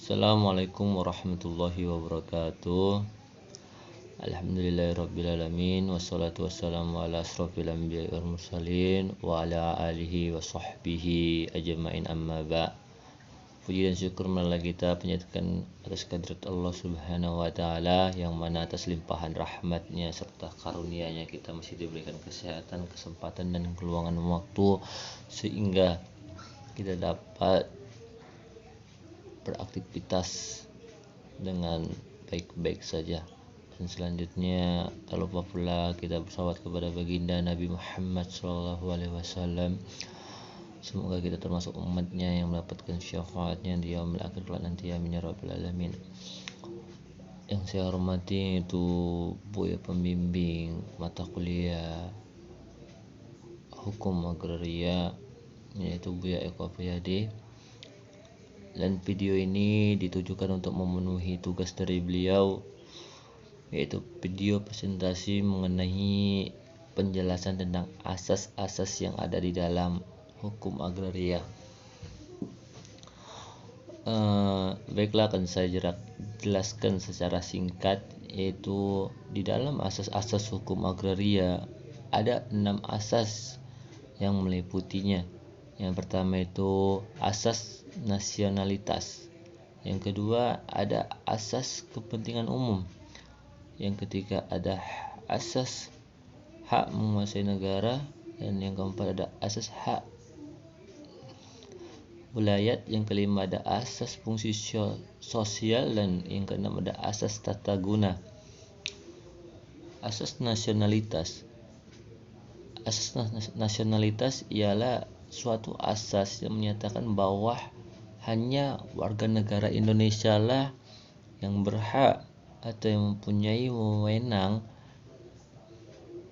Assalamualaikum warahmatullahi wabarakatuh. Alhamdulillahirrabbilalamin. Wassalatu wassalamu ala asrafil anbiya'i wal mursalin wa ala alihi wa sahbihi ajma'in, amma ba'. Puji dan syukur marilah kita panjatkan atas kehadirat Allah subhanahu wa ta'ala, yang mana atas limpahan rahmatnya serta karunia-Nya kita masih diberikan kesehatan, kesempatan dan keluangan waktu sehingga kita dapat beraktivitas dengan baik-baik saja. Dan selanjutnya tak lupa pula kita bersalawat kepada baginda Nabi Muhammad SAW. Semoga kita termasuk umatnya yang mendapatkan syafaatnya di yaumil akhir kelak nanti, amin ya rabbal alamin. Yang saya hormati itu Buya pembimbing mata kuliah Hukum Agraria, yaitu Buya Eko Apriyadi. Dan video ini ditujukan untuk memenuhi tugas dari beliau, yaitu video presentasi mengenai penjelasan tentang asas-asas yang ada di dalam hukum agraria. Baiklah, akan saya jelaskan secara singkat, yaitu di dalam asas-asas hukum agraria ada 6 asas yang meliputinya. Yang pertama itu asas nasionalitas. Yang kedua ada asas kepentingan umum. Yang ketiga ada asas hak menguasai negara. Dan yang keempat ada asas hak wilayah. Yang kelima ada asas fungsi sosial. Dan yang keenam ada asas tata guna. Asas nasionalitas. Asas nasionalitas ialah suatu asas yang menyatakan bahwa hanya warga negara Indonesia lah yang berhak atau yang mempunyai wewenang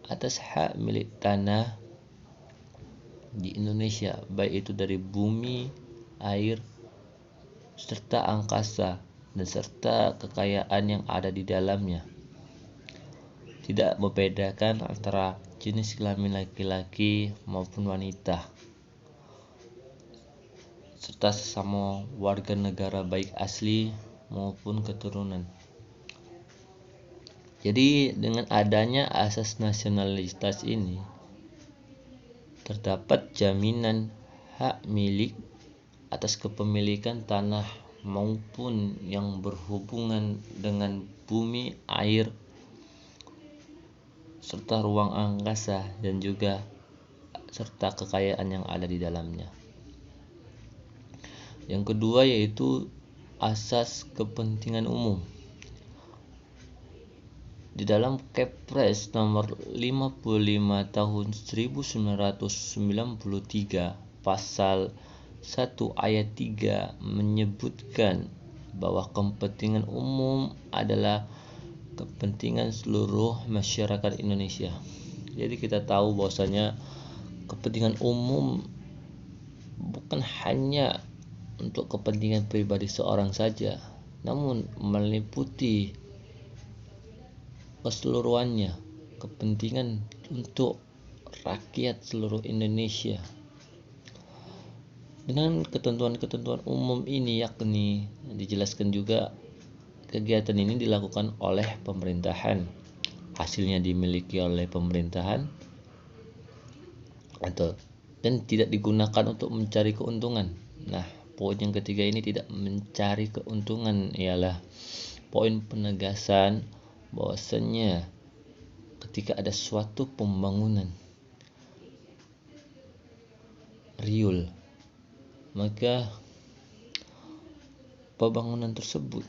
atas hak milik tanah di Indonesia, baik itu dari bumi, air, serta angkasa, dan serta kekayaan yang ada di dalamnya. Tidak membedakan antara jenis kelamin laki-laki maupun wanita, serta sesama warga negara baik asli maupun keturunan. Jadi dengan adanya asas nasionalitas ini terdapat jaminan hak milik atas kepemilikan tanah maupun yang berhubungan dengan bumi, air, serta ruang angkasa, dan juga serta kekayaan yang ada di dalamnya. Yang kedua yaitu asas kepentingan umum. Di dalam Kepres nomor 55 tahun 1993 pasal 1 ayat 3 menyebutkan bahwa kepentingan umum adalah kepentingan seluruh masyarakat Indonesia. Jadi kita tahu bahwasanya kepentingan umum bukan hanya untuk kepentingan pribadi seorang saja, namun meliputi keseluruhannya, kepentingan untuk rakyat seluruh Indonesia. Dengan ketentuan-ketentuan umum ini, yakni dijelaskan juga kegiatan ini dilakukan oleh pemerintahan, hasilnya dimiliki oleh pemerintahan, dan tidak digunakan untuk mencari keuntungan. Nah, poin yang ketiga ini tidak mencari keuntungan ialah poin penegasan bahwasanya ketika ada suatu pembangunan real, maka pembangunan tersebut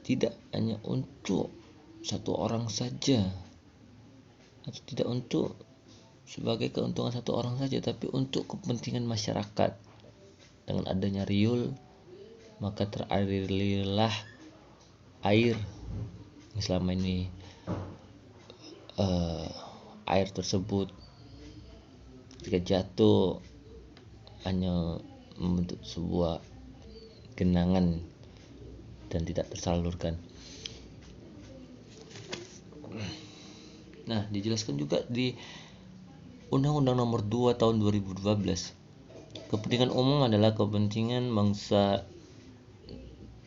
tidak hanya untuk satu orang saja, atau tidak untuk sebagai keuntungan satu orang saja, tapi untuk kepentingan masyarakat. Dengan adanya riul, maka teralirlah air yang selama ini air tersebut ketika jatuh hanya membentuk sebuah genangan dan tidak tersalurkan. Nah, dijelaskan juga di Undang-Undang Nomor 2 Tahun 2012. Kepentingan umum adalah kepentingan bangsa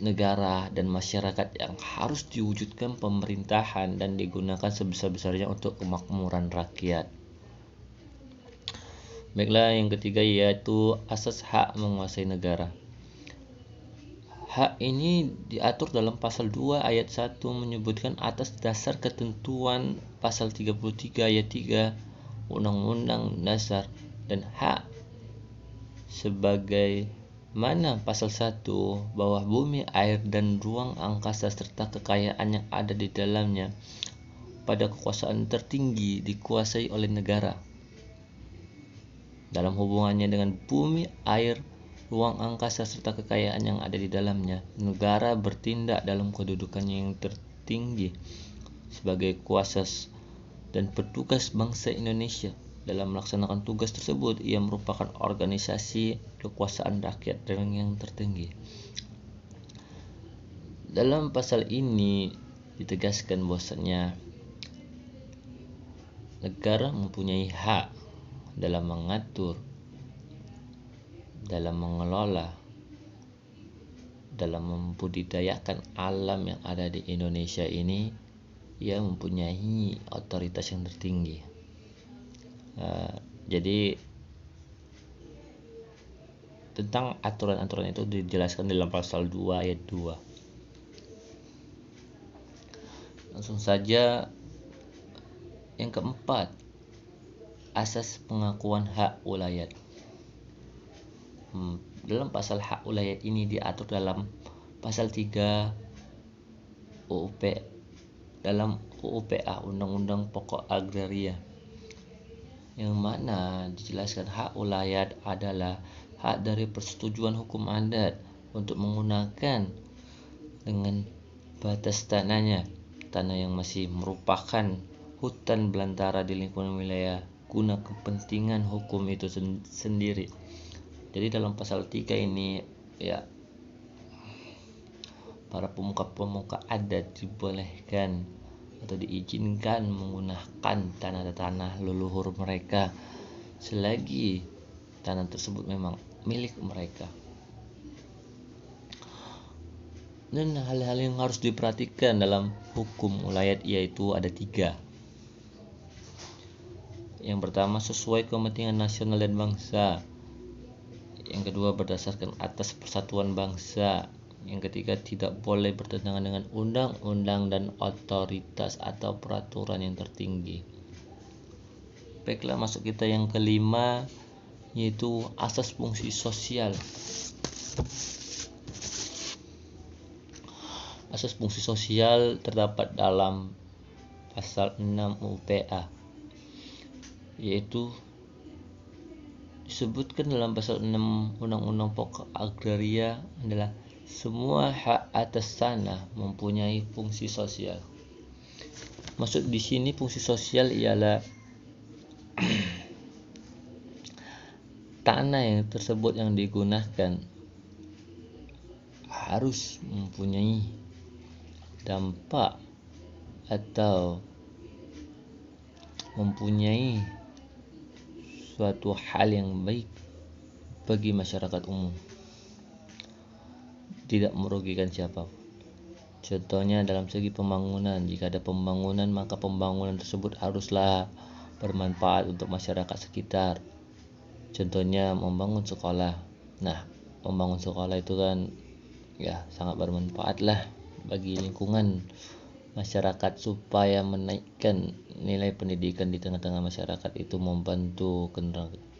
negara dan masyarakat yang harus diwujudkan pemerintahan dan digunakan sebesar-besarnya untuk kemakmuran rakyat. Baiklah, yang ketiga yaitu asas hak menguasai negara. Hak ini diatur dalam pasal 2 ayat 1 menyebutkan atas dasar ketentuan pasal 33 ayat 3 Undang-Undang Dasar, dan hak sebagai mana pasal 1 bahwa bumi, air, dan ruang angkasa serta kekayaan yang ada di dalamnya pada kekuasaan tertinggi dikuasai oleh negara. Dalam hubungannya dengan bumi, air, ruang angkasa serta kekayaan yang ada di dalamnya, negara bertindak dalam kedudukannya yang tertinggi sebagai kuasa dan petugas bangsa Indonesia. Dalam melaksanakan tugas tersebut, ia merupakan organisasi kekuasaan rakyat yang tertinggi. Dalam pasal ini ditegaskan bahwasanya negara mempunyai hak dalam mengatur, dalam mengelola, dalam membudidayakan alam yang ada di Indonesia ini. Ia mempunyai otoritas yang tertinggi. Jadi tentang aturan-aturan itu dijelaskan dalam pasal 2 ayat 2. Langsung saja yang keempat, asas pengakuan hak ulayat. Dalam pasal hak ulayat ini diatur dalam pasal 3 dalam UUPA, Undang-Undang Pokok Agraria, yang mana dijelaskan hak ulayat adalah hak dari persetujuan hukum adat untuk menggunakan dengan batas tanah yang masih merupakan hutan belantara di lingkungan wilayah guna kepentingan hukum itu sendiri. Jadi dalam pasal 3 ini ya, para pemuka adat dibolehkan atau diizinkan menggunakan tanah leluhur mereka selagi tanah tersebut memang milik mereka. Dan hal-hal yang harus diperhatikan dalam hukum ulayat yaitu ada 3. Yang pertama, sesuai kepentingan nasional dan bangsa. Yang kedua, berdasarkan atas persatuan bangsa. Yang ketiga, tidak boleh bertentangan dengan undang-undang dan otoritas atau peraturan yang tertinggi. Baiklah, masuk kita yang kelima, yaitu asas fungsi sosial. Asas fungsi sosial terdapat dalam pasal 6 UPA, yaitu disebutkan dalam pasal 6 Undang-Undang Pokok Agraria adalah semua hak atas tanah mempunyai fungsi sosial. Maksud di sini fungsi sosial ialah tanah yang tersebut yang digunakan harus mempunyai dampak atau mempunyai suatu hal yang baik bagi masyarakat umum, tidak merugikan siapapun. Contohnya dalam segi pembangunan, jika ada pembangunan maka pembangunan tersebut haruslah bermanfaat untuk masyarakat sekitar. Contohnya membangun sekolah. Nah, membangun sekolah itu kan ya sangat bermanfaat lah bagi lingkungan masyarakat supaya menaikkan nilai pendidikan di tengah-tengah masyarakat, itu membantu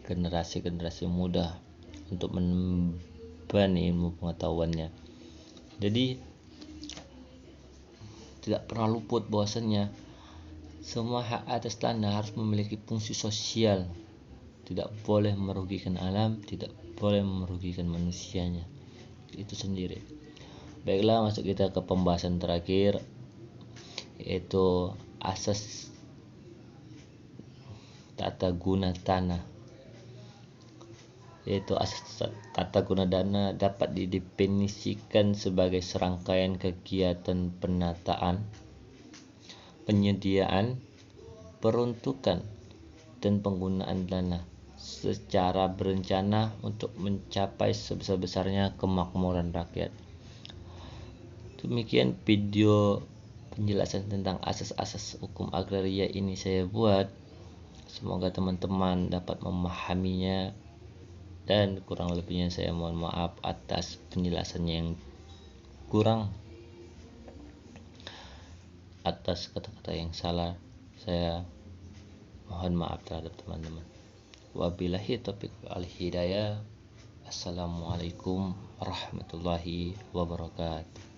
generasi muda untuk menimba ilmu pengetahuannya. Jadi tidak pernah luput bahwasannya semua hak atas tanah harus memiliki fungsi sosial, tidak boleh merugikan alam, tidak boleh merugikan manusianya itu sendiri. Baiklah, masuk kita ke pembahasan terakhir, yaitu asas tata guna tanah. Yaitu asas tata guna tanah dapat didefinisikan sebagai serangkaian kegiatan penataan, penyediaan, peruntukan, dan penggunaan tanah secara berencana untuk mencapai sebesar-besarnya kemakmuran rakyat. Demikian video penjelasan tentang asas-asas hukum agraria ini saya buat. Semoga teman-teman dapat memahaminya, dan kurang lebihnya saya mohon maaf atas penjelasannya yang kurang. Atas kata-kata yang salah, saya mohon maaf terhadap teman-teman. Wabillahi taufiq wal hidayah. Assalamualaikum warahmatullahi wabarakatuh.